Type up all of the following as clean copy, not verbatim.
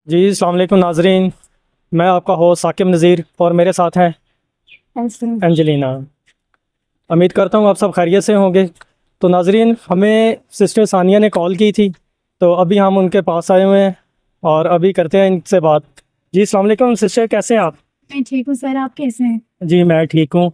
जी अस्सलाम वालेकुम नाजरीन, मैं आपका होस्ट साकिब नज़ीर और मेरे साथ हैं एंजेलिना। उम्मीद करता हूँ आप सब खैरियत से होंगे। तो नाजरीन, हमें सिस्टर सानिया ने कॉल की थी, तो अभी हम उनके पास आए हुए हैं और अभी करते हैं इनसे बात। जी अस्सलाम वालेकुम सिस्टर, कैसे हैं आप? मैं ठीक हूँ सर, आप कैसे हैं? जी मैं ठीक हूँ।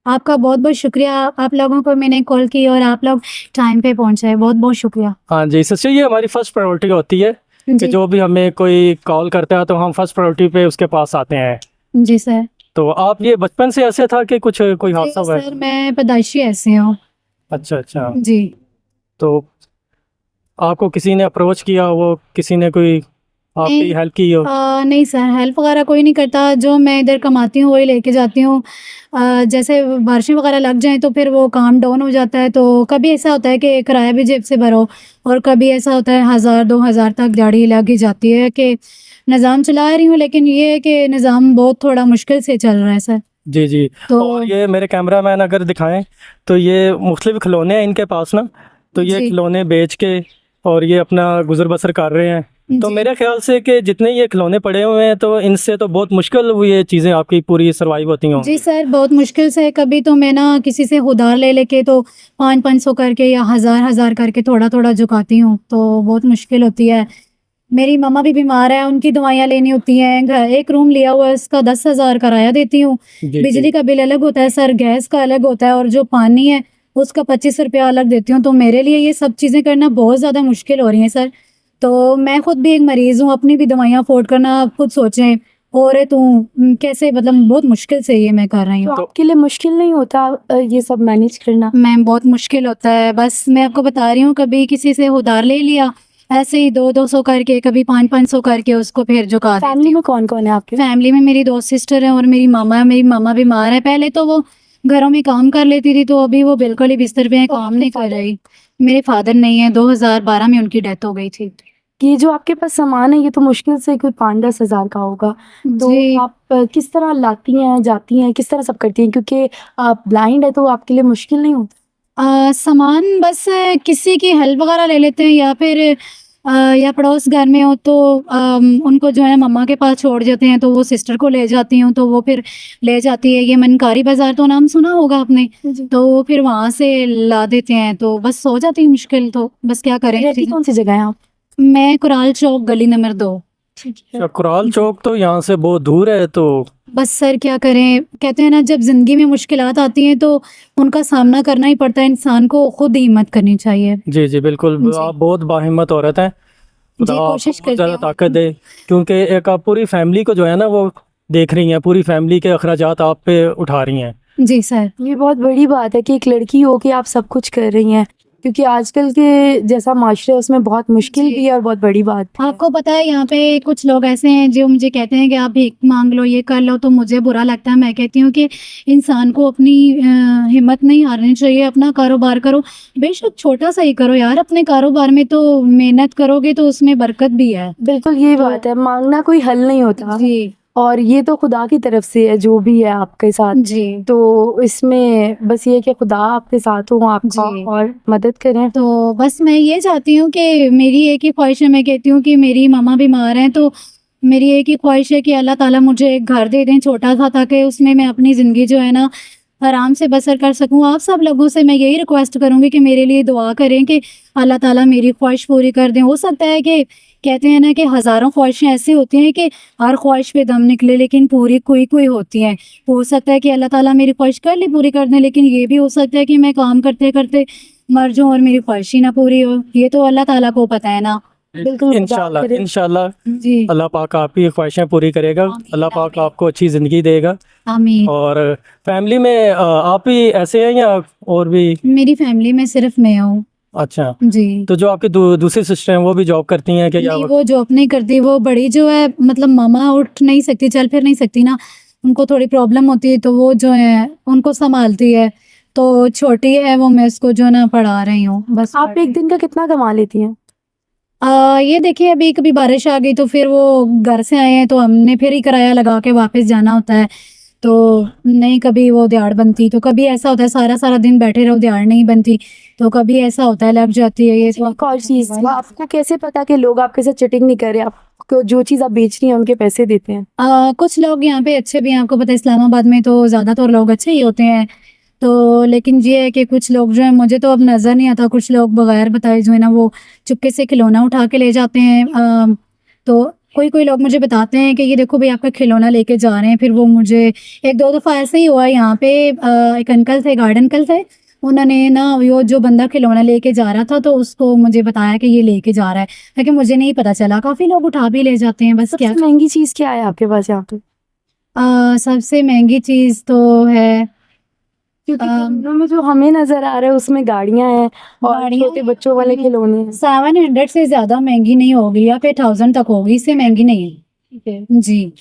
आपका बहुत बहुत शुक्रिया, आप लोगों को मैंने कॉल की और आप लोग टाइम पे पहुँचे, बहुत बहुत शुक्रिया। हाँ जी सिस्टर, ये हमारी फ़र्स्ट प्रायोरिटी होती है कि जी जो भी हमें कोई कॉल करता है तो हम फर्स्ट प्रायोरिटी पे उसके पास आते हैं। जी सर। तो आप ये बचपन से ऐसे था कि कुछ कोई हादसा जी हुआ है? सर, मैं पैदाइशी ऐसे हूँ। अच्छा अच्छा। जी। तो आपको किसी ने अप्रोच किया, वो किसी ने कोई आपकी नहीं हेल्प की हो? नहीं सर, हेल्प वगैरह कोई नहीं करता, जो मैं इधर कमाती हूँ वही लेके जाती हूँ। जैसे बारिशें वगैरह लग जाएँ तो फिर वो काम डाउन हो जाता है, तो कभी ऐसा होता है कि किराया भी जेब से भरो और कभी ऐसा होता है 1000 2000 तक दिहाड़ी लग ही जाती है कि निज़ाम चला रही हूँ, लेकिन ये है कि निज़ाम बहुत थोड़ा मुश्किल से चल रहा है सर। जी जी। तो और ये मेरे कैमरामैन अगर दिखाएं तो ये मुख्तलिफ खिलौने हैं इनके पास ना, तो ये जी, खिलौने बेच के और ये अपना गुजर बसर कर रहे हैं। तो जी। मेरे ख्याल से कि जितने ये खिलौने पड़े हुए हैं तो इनसे तो बहुत मुश्किल हुई ये चीज़ें आपकी पूरी सर्वाइव होती जी होंगी। सर, बहुत मुश्किल से कभी तो मैं ना किसी से उधार ले लेके तो 5-500 करके या 1000-1000 करके थोड़ा-थोड़ा चुकाती हूँ, तो बहुत मुश्किल होती है। मेरी मम्मा भी बीमार है, उनकी दवाइयाँ लेनी होती हैं, घर एक रूम लिया हुआ है, उसका 10,000 किराया देती हूँ। जी जी। बिजली का बिल अलग होता है सर, गैस का अलग होता है और जो पानी है, उसका 25 रुपया अलग देती हूँ, तो मेरे लिए ये सब चीज़ें करना बहुत ज़्यादा मुश्किल हो रही हैं सर। तो मैं खुद भी एक मरीज़ हूँ, अपनी भी दवाइयाँ अफ़ोर्ड करना आप खुद सोचें, औरत हूँ, कैसे मतलब बहुत मुश्किल से ये मैं कर रही हूँ। तो आपके लिए मुश्किल नहीं होता ये सब मैनेज करना? मैम बहुत मुश्किल होता है, बस मैं आपको बता रही हूँ, कभी किसी से उधार ले लिया, ऐसे ही 2-200 करके, कभी 5-500 करके उसको फिर चुका देती फैमिली हूँ। में कौन-कौन है आपके? फैमिली में मेरी 2 सिस्टर हैं और मेरी मामा है। मेरी मामा बीमार है, पहले तो वो घरों में काम कर लेती थी, तो अभी वो बिल्कुल ही बिस्तर पे हैं, तो काम आपके नहीं कर फादर? रही। मेरे फादर नहीं है, 2012 में उनकी डेथ हो गई थी। ये जो आपके पास सामान है ये तो मुश्किल से कोई 5-10 हज़ार का होगा। तो जी। आप किस तरह लाती हैं, जाती हैं, किस तरह सब करती हैं? क्योंकि आप ब्लाइंड है तो आपके लिए मुश्किल नहीं होता? सामान बस किसी की हेल्प वगैरह ले लेते हैं या फिर या पड़ोस घर में हो तो उनको जो है मम्मा के पास छोड़ जाते हैं, तो वो सिस्टर को ले जाती हूँ, तो वो फिर ले जाती है। ये मनकारी बाज़ार तो नाम सुना होगा आपने? जी। तो फिर वहाँ से ला देते हैं, तो बस हो जाती है मुश्किल, तो बस क्या करें। रहती कौन-सी जगह हैं आप? मैं कुराल चौक गली नंबर 2। ठीक अच्छा, है। कुराल चौक तो यहाँ से बहुत दूर है तो। बस सर क्या करें, कहते हैं ना जब ज़िंदगी में मुश्किलात आती हैं तो उनका सामना करना ही पड़ता है, इंसान को खुद ही हिम्मत करनी चाहिए। जी जी बिल्कुल, जी। आप बहुत बाहिम्मत औरत हैं। खुदा जी, आपको कोशिश बहुत करती ज़्यादा हूँ। ताकत दे, क्योंकि एक आप पूरी फैमिली को जो है ना वो देख रही हैं, पूरी फैमिली के अखराजात आप पे उठा रही हैं। जी सर। ये बहुत बड़ी बात है कि एक लड़की हो के आप सब कुछ कर रही हैं। क्योंकि आजकल के जैसा माशरा है उसमें बहुत मुश्किल जी। भी है और बहुत बड़ी बात भी है। आपको पता है यहाँ पे कुछ लोग ऐसे हैं जो मुझे कहते हैं कि आप भीख माँग लो, ये कर लो, तो मुझे बुरा लगता है। मैं कहती हूँ कि इंसान को अपनी हिम्मत नहीं हारनी चाहिए, अपना कारोबार करो, बेशक छोटा-सा ही करो यार, अपने कारोबार में तो मेहनत करोगे तो उसमें बरकत भी है। बिल्कुल ये तो बात है, माँगना कोई हल नहीं होता जी, और ये तो खुदा की तरफ से है जो भी है आपके साथ। जी, तो इसमें बस ये है कि खुदा आपके साथ हो, आपका जी। और मदद करें। तो बस मैं ये चाहती हूँ कि मेरी एक ही ख्वाहिश है, मैं कहती हूँ कि मेरी मम्मा बीमार हैं, तो मेरी एक ही ख्वाहिश है कि अल्लाह ताला मुझे एक घर दे दें छोटा-सा, ताकि उसमें मैं अपनी ज़िंदगी जो है ना आराम से बसर कर सकूँ। आप सब लोगों से मैं यही रिक्वेस्ट करूँगी कि मेरे लिए दुआ करें कि अल्लाह ताला मेरी ख्वाहिश पूरी कर दें। हो सकता है कि कहते हैं ना कि हज़ारों ख्वाहिशें ऐसी होती हैं कि हर ख्वाहिश पे दम निकले, लेकिन पूरी कोई-कोई होती हैं। हो सकता है कि अल्लाह ताला मेरी ख्वाहिश कर ले पूरी कर दें, लेकिन ये भी हो सकता है कि मैं काम करते-करते मर जाऊँ और मेरी ख्वाहिश ही ना पूरी हो। ये तो अल्लाह ताला को पता है ना। बिल्कुल खुदा इंशाल्लाह करे। इंशाल्लाह जी। अल्लाह पाक आपकी ख्वाहिशें पूरी करेगा। आमीन, अल्लाह पाक आमीन। आपको अच्छी ज़िंदगी देगा। आमीन। और फैमिली में आप ही ऐसे हैं या और भी? मेरी फैमिली में सिर्फ़ मैं हूँ। अच्छा। जी। तो जो आपकी दूसरी सिस्टर हैं वो भी जॉब करती हैं कि या नहीं, वो जॉब नहीं करती, वो बड़ी जो है मतलब मामा उठ नहीं सकती, चल फिर नहीं सकती ना, उनको थोड़ी प्रॉब्लम होती है, तो वो जो है उनको सँभालती है। तो छोटी है वो, मैं उसको जो है ना पढ़ा रही हूँ, बस आप एक दिन का कितना कमा लेती हैं? ये देखिए अभी कभी बारिश आ गई तो फिर वो घर से आए हैं तो हमने फिर ही किराया लगा के वापस जाना होता है। तो नहीं कभी वो दिहाड़ बनती, तो कभी ऐसा होता है सारा सारा दिन बैठे रहो दिहाड़ नहीं बनती, तो कभी ऐसा होता है लग जाती है ये तो। एक और चीज़, आपको कैसे पता कि लोग आपके साथ चिटिंग नहीं कर रहे, आपको जो चीज़ आप बेच रही हैं उनके पैसे देते हैं? कुछ लोग यहाँ पे अच्छे भी हैं, आपको पता है इस्लामाबाद में तो ज़्यादातर लोग अच्छे ही होते हैं, तो लेकिन ये है कि कुछ लोग जो है मुझे तो अब नज़र नहीं आता, कुछ लोग बगैर बताए जो है ना वो चुपके से खिलौना उठा के ले जाते हैं। तो कोई कोई लोग मुझे बताते हैं कि ये देखो भाई आपका खिलौना लेके जा रहे हैं, फिर वो मुझे एक दो दफ़ा ऐसे ही हुआ यहाँ पे। एक अंकल थे, गार्डन अंकल थे, उन्होंने ना वो जो बंदा खिलौना लेके जा रहा था तो उसको मुझे बताया कि ये लेके जा रहा है, लेकिन मुझे नहीं पता चला। काफ़ी लोग उठा भी ले जाते हैं, बस क्या। सबसे महंगी चीज़ क्या है आपके पास यहाँ पे? सबसे महंगी चीज़ तो है क्योंकि खिलौनों में जो हमें नजर आ रहा है उसमें गाड़ियाँ हैं और गाड़ियाँ छोटे बच्चों वाले खिलौने हैं। 700 से ज़्यादा महंगी नहीं होगी, या फिर 1000 तक होगी, इससे महंगी नहीं है। ठीक है जी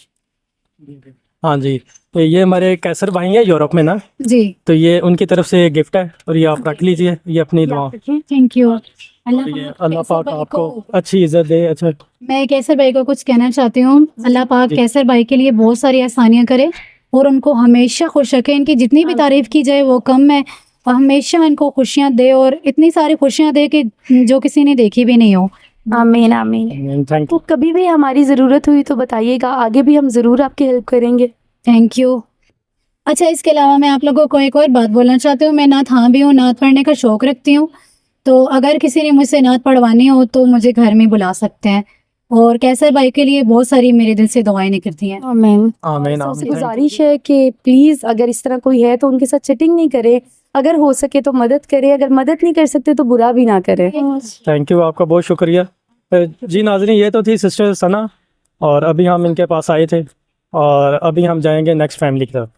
हाँ जी, तो ये हमारे कैसर भाई हैं यूरोप में ना, जी, तो ये उनकी तरफ से गिफ्ट है और ये आप रख लीजिए, ये अपनी दुआ। Thank you. ये अल्लाह पाक आपको अच्छी इज्जत दे। अच्छा, मैं कैसर भाई को कुछ कहना चाहती हूँ, अल्लाह पाक जी। कैसर भाई के लिए बहुत सारी आसानियाँ करे और उनको हमेशा खुश रखे। इनकी जितनी भी तारीफ़ की जाए वो कम है, और हमेशा इनको खुशियाँ दे और इतनी सारी खुशियाँ दे कि जो किसी ने देखी भी नहीं हो। आमीन आमीन। थैंक तो कभी भी हमारी ज़रूरत हुई तो बताइएगा, आगे भी हम ज़रूर आपकी हेल्प करेंगे। Thank you. अच्छा, इसके अलावा मैं आप लोगों को एक और बात बोलना चाहती हूँ, मैं नात हाँ भी हूँ, नात पढ़ने का शौक़ रखती हूँ, तो अगर किसी ने मुझसे नात पढ़वानी हो तो मुझे घर में बुला सकते हैं, और कैसर भाई के लिए बहुत सारी मेरे दिल से दुआएं निकलती हैं। आमीन। आमीन सबसे आमीन। गुजारिश है कि प्लीज़ अगर इस तरह कोई है तो उनके साथ चिटिंग नहीं करे, अगर हो सके तो मदद करे, अगर मदद नहीं कर सकते तो बुरा भी ना करे। थैंक यू, आपका बहुत शुक्रिया। जी नाज़रीन, ये तो थी सिस्टर सना, और अभी हम इनके पास आए थे और अभी हम जाएंगे नेक्स्ट फैमिली की तरफ।